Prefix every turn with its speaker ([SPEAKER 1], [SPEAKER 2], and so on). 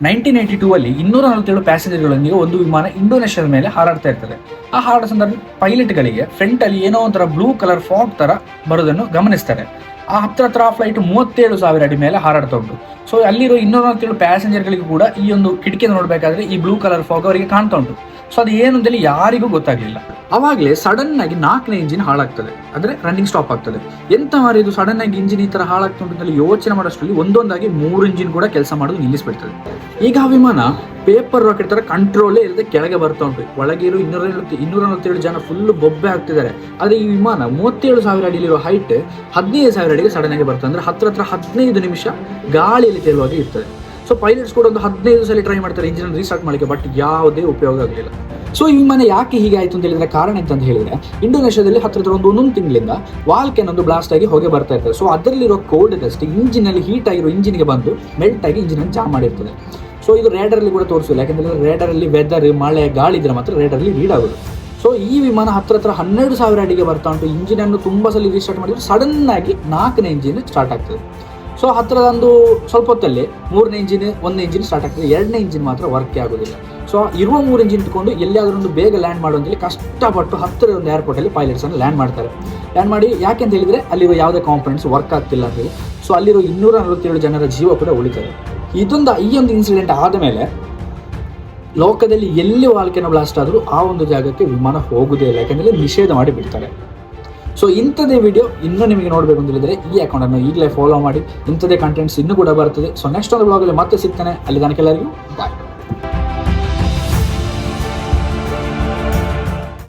[SPEAKER 1] 1982 ಅಲ್ಲಿ 247 ಪ್ಯಾಸೆಂಜರ್ಗಳೊಂದಿಗೆ ಒಂದು ವಿಮಾನ ಇಂಡೋನೇಷ್ಯಾದ ಮೇಲೆ ಹಾರಾಡ್ತಾ ಇರ್ತದೆ. ಆ ಹಾರಾಟ ಸಂದರ್ಭ ಪೈಲಟ್ಗಳಿಗೆ ಫ್ರಂಟ್ ಅಲ್ಲಿ ಏನೋ ಒಂಥರ ಬ್ಲೂ ಕಲರ್ ಫಾಗ್ ತರ ಬರೋದನ್ನು ಗಮನಿಸ್ತಾರೆ. ಆ ಹತ್ರ ಫ್ಲೈಟ್ 37,000 ಅಡಿ ಮೇಲೆ ಹಾರಾಡ್ತಾ ಉಂಟು. ಸೊ ಅಲ್ಲಿರೋ 247 ಪ್ಯಾಸೆಂಜರ್ಗಳಿಗೂ ಕೂಡ ಈ ಒಂದು ಕಿಟಕಿಯನ್ನು ನೋಡಬೇಕಾದ್ರೆ ಈ ಬ್ಲೂ ಕಲರ್ ಫಾಗ್ ಅವರಿಗೆ ಕಾಣ್ತಾ ಉಂಟು. ಸೊ ಅದು ಏನು ಅಂತೇಳಿ ಯಾರಿಗೂ ಗೊತ್ತಾಗ್ಲಿಲ್ಲ. ಅವಾಗಲೇ ಸಡನ್ ಆಗಿ 4ನೇ ಇಂಜಿನ್ ಹಾಳಾಗ್ತದೆ, ಅಂದ್ರೆ ರನ್ನಿಂಗ್ ಸ್ಟಾಪ್ ಆಗ್ತದೆ. ಎಂತ ಮಾರಿ ಇದು ಸಡನ್ ಆಗಿ ಇಂಜಿನ್ ಈ ತರ ಹಾಳಾಗ್ತಾ ಉಂಟು ಅಂತ ಯೋಚನೆ ಮಾಡೋಷ್ಟರಲ್ಲಿ ಒಂದೊಂದಾಗಿ 3 ಇಂಜಿನ್ ಕೂಡ ಕೆಲಸ ಮಾಡೋದು ನಿಲ್ಲಿಸ್ಬಿಡ್ತದೆ. ಈಗ ಆ ವಿಮಾನ ಪೇಪರ್ ರಾಕೆಟ್ ತರ ಕಂಟ್ರೋಲೇ ಇಲ್ಲದೆ ಕೆಳಗೆ ಬರ್ತಾ ಉಂಟು. ಒಳಗೆ ಇರೋ 247 ಜನ ಫುಲ್ ಬೊಬ್ಬೆ ಆಗ್ತಿದ್ದಾರೆ. ಆದ್ರೆ ಈ ವಿಮಾನ 37,000 ಅಡಿಲಿರೋ ಹೈಟ್ 15,000 ಅಡಿಗೆ ಸಡನ್ ಆಗಿ ಬರ್ತದೆ. ಅಂದ್ರೆ ಹತ್ರ 15 ನಿಮಿಷ ಗಾಳಿಯಲ್ಲಿ ತೇಲುವಾಗಿ ಇರ್ತದೆ. ಸೊ ಪೈಲಟ್ಸ್ ಕೂಡ ಒಂದು 15 ಸಲ ಟ್ರೈ ಮಾಡ್ತಾರೆ ಇಂಜಿನ್ ರೀಸ್ಟಾರ್ಟ್ ಮಾಡಲಿಕ್ಕೆ, ಬಟ್ ಯಾವುದೇ ಉಪಯೋಗ ಆಗಲಿಲ್ಲ. ಸೊ ಈ ವಿಮಾನ ಯಾಕೆ ಹೀಗೆ ಆಯ್ತು ಅಂತ ಹೇಳಿದ್ರೆ ಕಾರಣ ಎಂತ ಹೇಳಿದ್ರೆ, ಇಂಡೋನೇಷ್ಯಾದಲ್ಲಿ ಹತ್ರ ಒಂದೊಂದು ತಿಂಗಳಿಂದ ವಾಲ್ಕೆನ್ ಒಂದು ಬ್ಲಾಸ್ಟ್ ಆಗಿ ಹೊಗೆ ಬರ್ತಾ ಇರ್ತದೆ. ಸೊ ಅದರಲ್ಲಿರೋ ಕೋಲ್ಡ್ ಡಸ್ಟ್ ಇಂಜಿನ್ ಅಲ್ಲಿ ಹೀಟ್ ಆಗಿರೋ ಇಂಜಿನ್ಗೆ ಬಂದು ಮೆಲ್ಟ್ ಆಗಿ ಇಂಜಿನ್ ಅನ್ನು ಜಾಮ್ ಮಾಡಿರ್ತದೆ. ಸೊ ಇದು ರೇಡರ್ ಅಲ್ಲಿ ಕೂಡ ತೋರಿಸಿಲ್ಲ, ಯಾಕಂದ್ರೆ ರೇಡರ್ ಅಲ್ಲಿ ವೆದರ್ ಮಳೆ ಗಾಳಿ ಇದ್ರೆ ಮಾತ್ರ ರೇಡರ್ ಅಲ್ಲಿ ರೀಡ್ ಆಗೋದು. ಸೊ ಈ ವಿಮಾನ ಹತ್ರ 12,000 ಅಡಿಗೆ ಬರ್ತಾ ಉಂಟು. ಇಂಜಿನ್ ಅನ್ನು ತುಂಬಾ ಸಲ ರೀಸ್ಟಾರ್ಟ್ ಮಾಡಿದ್ರೆ ಸಡನ್ ಆಗಿ 4ನೇ ಇಂಜಿನ್ ಸ್ಟಾರ್ಟ್ ಆಗ್ತದೆ. ಸೊ ಹತ್ರ ಒಂದು ಸ್ವಲ್ಪ ಹೊತ್ತಲ್ಲಿ 3ನೇ ಇಂಜಿನ್ 1ನೇ ಇಂಜಿನ್ ಸ್ಟಾರ್ಟ್ ಆಗ್ತದೆ, 2ನೇ ಇಂಜಿನ್ ಮಾತ್ರ ವರ್ಕ್ ಆಗೋದಿಲ್ಲ. ಸೊ ಇರುವ 3 ಇಂಜಿನ್ ಇಟ್ಕೊಂಡು ಎಲ್ಲಿಯಾದ್ರೂ ಒಂದು ಬೇಗ ಲ್ಯಾಂಡ್ ಮಾಡುವಂತೇಳಿ ಕಷ್ಟಪಟ್ಟು ಹತ್ತಿರ ಒಂದು ಏರ್ಪೋರ್ಟ್ ಅಲ್ಲಿ ಪೈಲಟ್ಸ್ ಅನ್ನು ಲ್ಯಾಂಡ್ ಮಾಡ್ತಾರೆ. ಲ್ಯಾಂಡ್ ಮಾಡಿ ಯಾಕೆಂತ ಹೇಳಿದ್ರೆ ಅಲ್ಲಿರೋ ಯಾವುದೇ ಕಾಂಪೊನೆಂಟ್ಸ್ ವರ್ಕ್ ಆಗ್ತಿಲ್ಲ ಅಂತ ಹೇಳಿ. ಸೊ ಅಲ್ಲಿರೋ 247 ಜನರ ಜೀವ ಕೂಡ ಉಳಿತಾರೆ. ಈ ಒಂದು ಇನ್ಸಿಡೆಂಟ್ ಆದ ಮೇಲೆ ಲೋಕದಲ್ಲಿ ಎಲ್ಲಿ ವಾಲ್ಕೆನೋ ಬ್ಲಾಸ್ಟ್ ಆದರೂ ಆ ಒಂದು ಜಾಗಕ್ಕೆ ವಿಮಾನ ಹೋಗುದೇ ಇಲ್ಲ, ಯಾಕಂದ್ರೆ ನಿಷೇಧ ಮಾಡಿ ಬಿಡ್ತಾರೆ. ಸೊ ಇಂಥದ್ದೇ ವಿಡಿಯೋ ಇನ್ನೂ ನಿಮಗೆ ನೋಡಬೇಕು ಅಂತ ಹೇಳಿದ್ರೆ ಈ ಅಕೌಂಟನ್ನು ಈಗಲೇ ಫಾಲೋ ಮಾಡಿ. ಇಂಥದ್ದೇ ಕಂಟೆಂಟ್ಸ್ ಇನ್ನೂ ಕೂಡ ಬರ್ತದೆ. ಸೊ ನೆಕ್ಸ್ಟ್ ಒಂದು ಬ್ಲಾಗಲ್ಲಿ ಮತ್ತೆ ಸಿಗ್ತಾನೆ. ಅಲ್ಲಿ ತನಕ ಎಲ್ಲರಿಗೂ ಬಾಯ್.